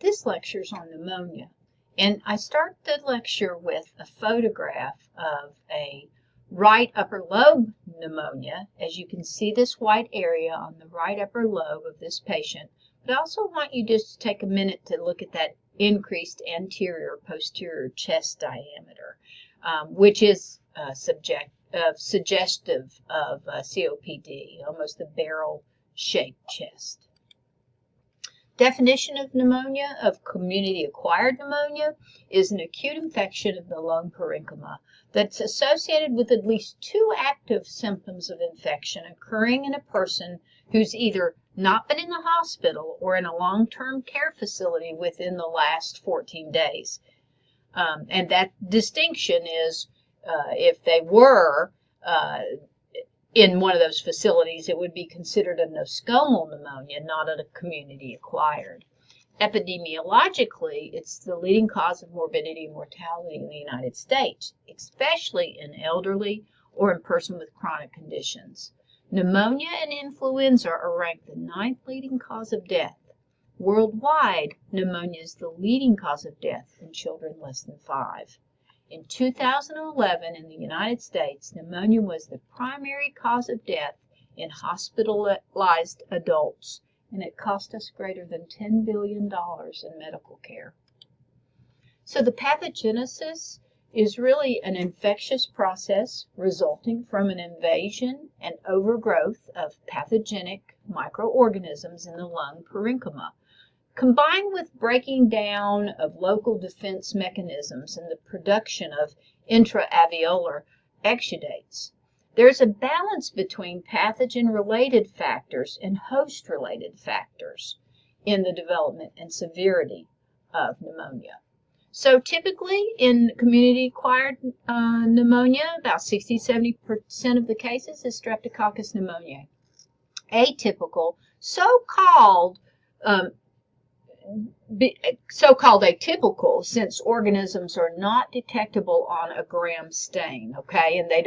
This lecture's on pneumonia, and I start the lecture with a photograph of a right upper lobe pneumonia. As you can see, this white area on the right upper lobe of this patient, but I also want you just to take a minute to look at that increased anterior posterior chest diameter, which is suggestive of COPD, almost a barrel-shaped chest. Definition of pneumonia, of community-acquired pneumonia, is an acute infection of the lung parenchyma that's associated with at least 2 active symptoms of infection occurring in a person who's either not been in the hospital or in a long-term care facility within the last 14 days. And that distinction is if they were in one of those facilities, it would be considered a nosocomial pneumonia, not a community-acquired. Epidemiologically, it's the leading cause of morbidity and mortality in the United States, especially in elderly or in persons with chronic conditions. Pneumonia and influenza are ranked the 9th leading cause of death. Worldwide, pneumonia is the leading cause of death in children less than 5. In 2011, in the United States, pneumonia was the primary cause of death in hospitalized adults, and it cost us greater than $10 billion in medical care. So the pathogenesis is really an infectious process resulting from an invasion and overgrowth of pathogenic microorganisms in the lung parenchyma, combined with breaking down of local defense mechanisms and the production of intra-alveolar exudates. There's a balance between pathogen-related factors and host-related factors in the development and severity of pneumonia. So typically in community-acquired pneumonia, about 60-70% of the cases is Streptococcus pneumoniae. Atypical, so-called atypical, since organisms are not detectable on a Gram stain, okay, and they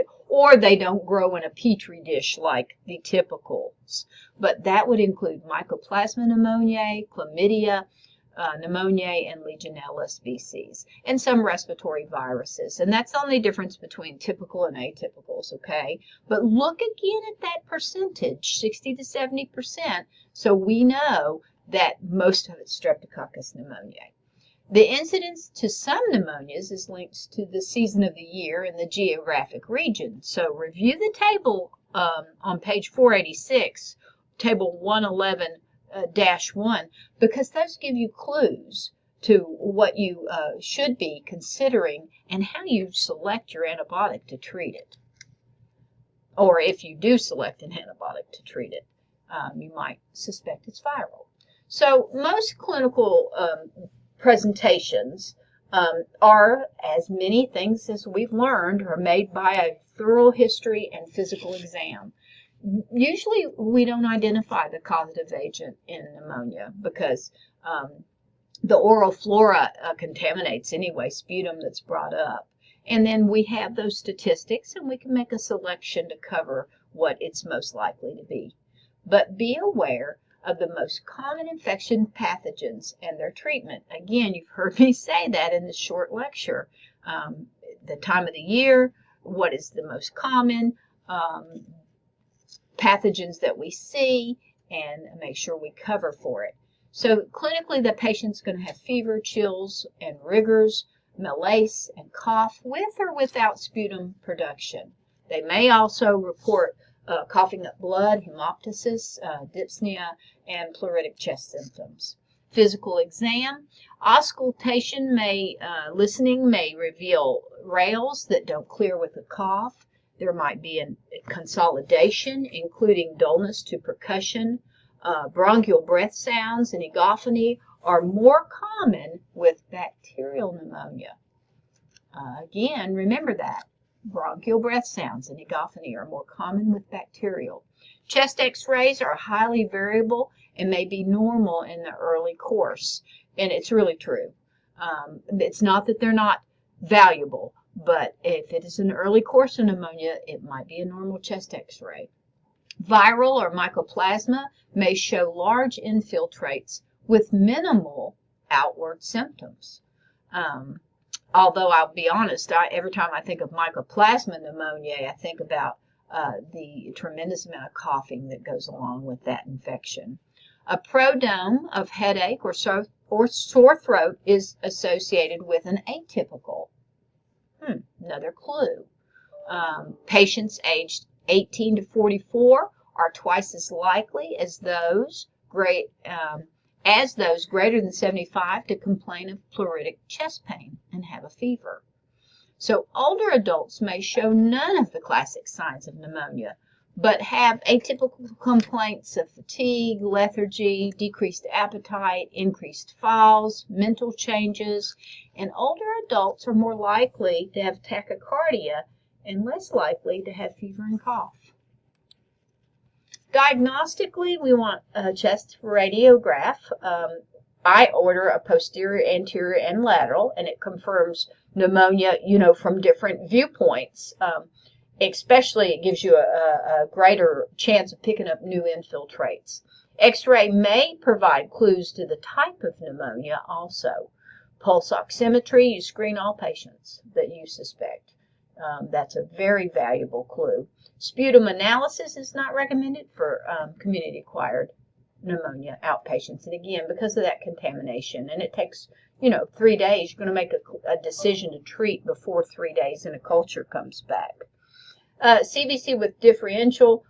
don't grow in a petri dish like the typicals, but that would include Mycoplasma pneumoniae, Chlamydia pneumoniae, and Legionella species, and some respiratory viruses. And that's the only difference between typical and atypicals, okay? But look again at that percentage, 60 to 70%, so we know that most of it's Streptococcus pneumoniae. The incidence to some pneumonias is linked to the season of the year and the geographic region. So review the table on page 486, table 111-1, because those give you clues to what you should be considering and how you select your antibiotic to treat it. Or if you do select an antibiotic to treat it, you might suspect it's viral. So most clinical presentations are, as many things as we've learned, are made by a thorough history and physical exam. Usually we don't identify the causative agent in pneumonia because the oral flora contaminates anyway, sputum that's brought up. And then we have those statistics and we can make a selection to cover what it's most likely to be. But be aware of the most common infection pathogens and their treatment. Again, you've heard me say that in this short lecture. The time of the year, what is the most common pathogens that we see, and make sure we cover for it. So clinically, the patient's going to have fever, chills, and rigors, malaise, and cough with or without sputum production. They may also report coughing up blood, hemoptysis, dyspnea, and pleuritic chest symptoms. Physical exam, auscultation listening may reveal rales that don't clear with a cough. There might be a consolidation, including dullness to percussion. Bronchial breath sounds and egophony are more common with bacterial pneumonia. Again, remember that. Bronchial breath sounds and egophony are more common with bacterial. Chest x-rays are highly variable and may be normal in the early course. And it's really true. It's not that they're not valuable, but if it is an early course of pneumonia, it might be a normal chest x-ray. Viral or mycoplasma may show large infiltrates with minimal outward symptoms. Although I'll be honest, every time I think of mycoplasma pneumonia, I think about the tremendous amount of coughing that goes along with that infection. A prodrome of headache or sore throat is associated with an atypical. Another clue. Patients aged 18 to 44 are twice as likely as those greater than 75 to complain of pleuritic chest pain and have a fever. So older adults may show none of the classic signs of pneumonia, but have atypical complaints of fatigue, lethargy, decreased appetite, increased falls, mental changes, and older adults are more likely to have tachycardia and less likely to have fever and cough. Diagnostically, we want a chest radiograph. I order a posterior, anterior, and lateral, and it confirms pneumonia, from different viewpoints. Especially, it gives you a greater chance of picking up new infiltrates. X-ray may provide clues to the type of pneumonia also. Pulse oximetry, you screen all patients that you suspect. That's a very valuable clue. Sputum analysis is not recommended for community-acquired pneumonia outpatients. And again, because of that contamination, and it takes, 3 days, you're going to make a decision to treat before 3 days and a culture comes back. CBC with differential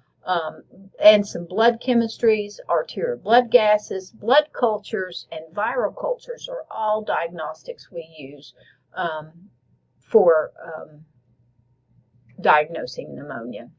and some blood chemistries, arterial blood gases, blood cultures, and viral cultures are all diagnostics we use for diagnosing pneumonia.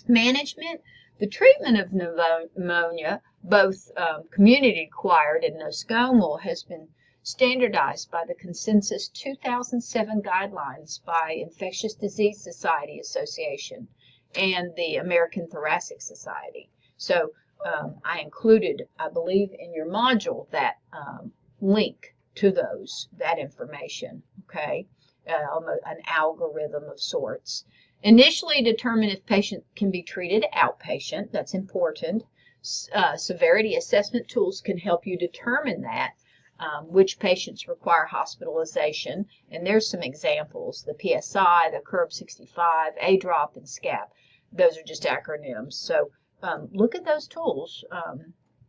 Management. The treatment of pneumonia, both community-acquired and nosocomial, has been standardized by the Consensus 2007 guidelines by Infectious Disease Society Association and the American Thoracic Society. So I included, I believe, in your module that link to that information, okay? An algorithm of sorts. Initially determine if patient can be treated outpatient. That's important. Severity assessment tools can help you determine that. Which patients require hospitalization, and there's some examples, the PSI, the CURB 65, ADROP, and SCAP. Those are just acronyms. So look at those tools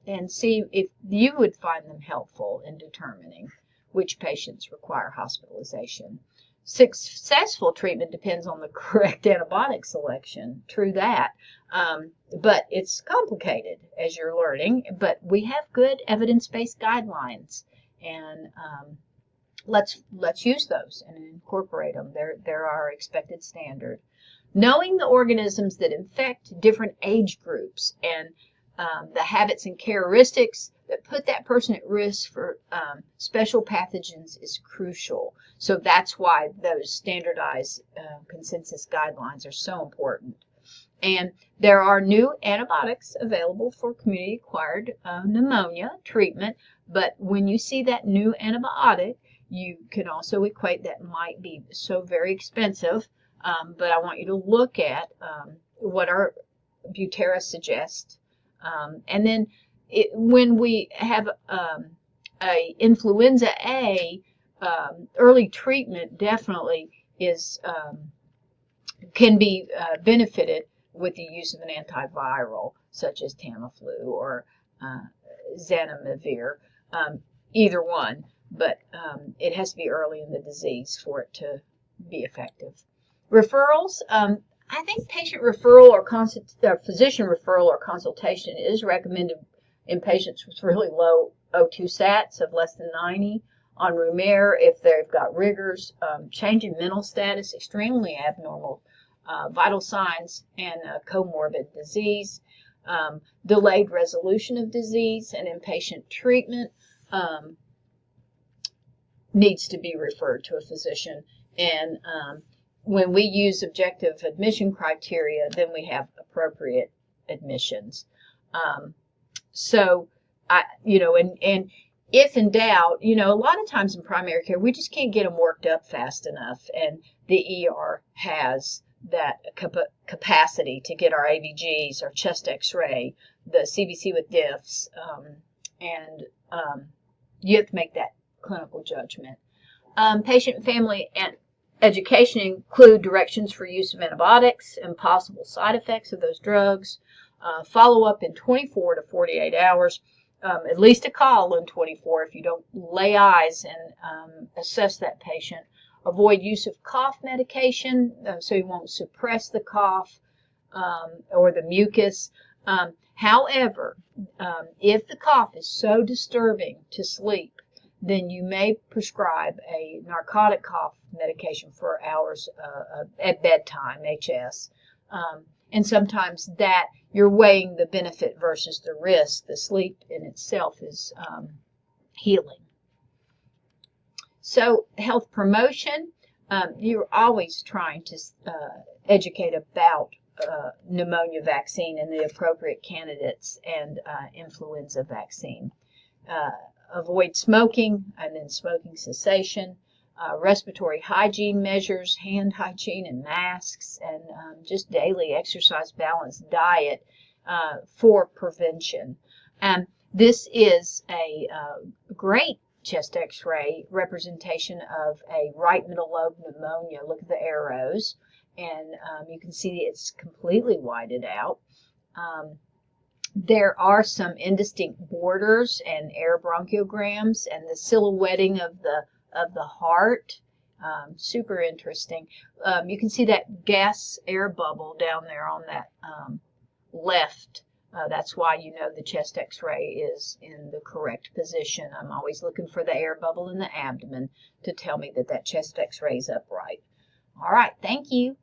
and see if you would find them helpful in determining which patients require hospitalization. Successful treatment depends on the correct antibiotic selection, true that, but it's complicated as you're learning, but we have good evidence-based guidelines. And let's use those and incorporate them. They're our expected standard. Knowing the organisms that infect different age groups and the habits and characteristics that put that person at risk for special pathogens is crucial. So that's why those standardized consensus guidelines are so important. And there are new antibiotics available for community-acquired pneumonia treatment, but when you see that new antibiotic, you can also equate that might be so very expensive, but I want you to look at what our Butera suggests. And then when we have a influenza A, early treatment definitely can be benefited with the use of an antiviral, such as Tamiflu or Zanamivir, either one, but it has to be early in the disease for it to be effective. Referrals, I think patient referral or physician referral or consultation is recommended in patients with really low O2 sats of less than 90. On Roumare, if they've got rigors, change in mental status, extremely abnormal, vital signs, and comorbid disease, delayed resolution of disease, and inpatient treatment needs to be referred to a physician. And when we use objective admission criteria, then we have appropriate admissions. And if in doubt, a lot of times in primary care, we just can't get them worked up fast enough, and the ER has that capacity to get our ABGs, our chest X-ray, the CBC with diffs, and you have to make that clinical judgment. Patient and family and education include directions for use of antibiotics and possible side effects of those drugs. Follow up in 24 to 48 hours. At least a call in 24 if you don't lay eyes and assess that patient. Avoid use of cough medication so you won't suppress the cough or the mucus. However, if the cough is so disturbing to sleep, then you may prescribe a narcotic cough medication for hours at bedtime, HS. And sometimes that you're weighing the benefit versus the risk. The sleep in itself is healing. So health promotion, you're always trying to educate about pneumonia vaccine and the appropriate candidates and influenza vaccine. Avoid smoking and then smoking cessation, respiratory hygiene measures, hand hygiene and masks, and just daily exercise, balanced diet for prevention. This is a great chest x-ray representation of a right middle lobe pneumonia. Look at the arrows, and you can see it's completely whited out. There are some indistinct borders and air bronchograms and the silhouetting of the heart. Super interesting. You can see that gas air bubble down there on that left. That's why you know the chest x-ray is in the correct position. I'm always looking for the air bubble in the abdomen to tell me that chest x-ray is upright. All right, thank you.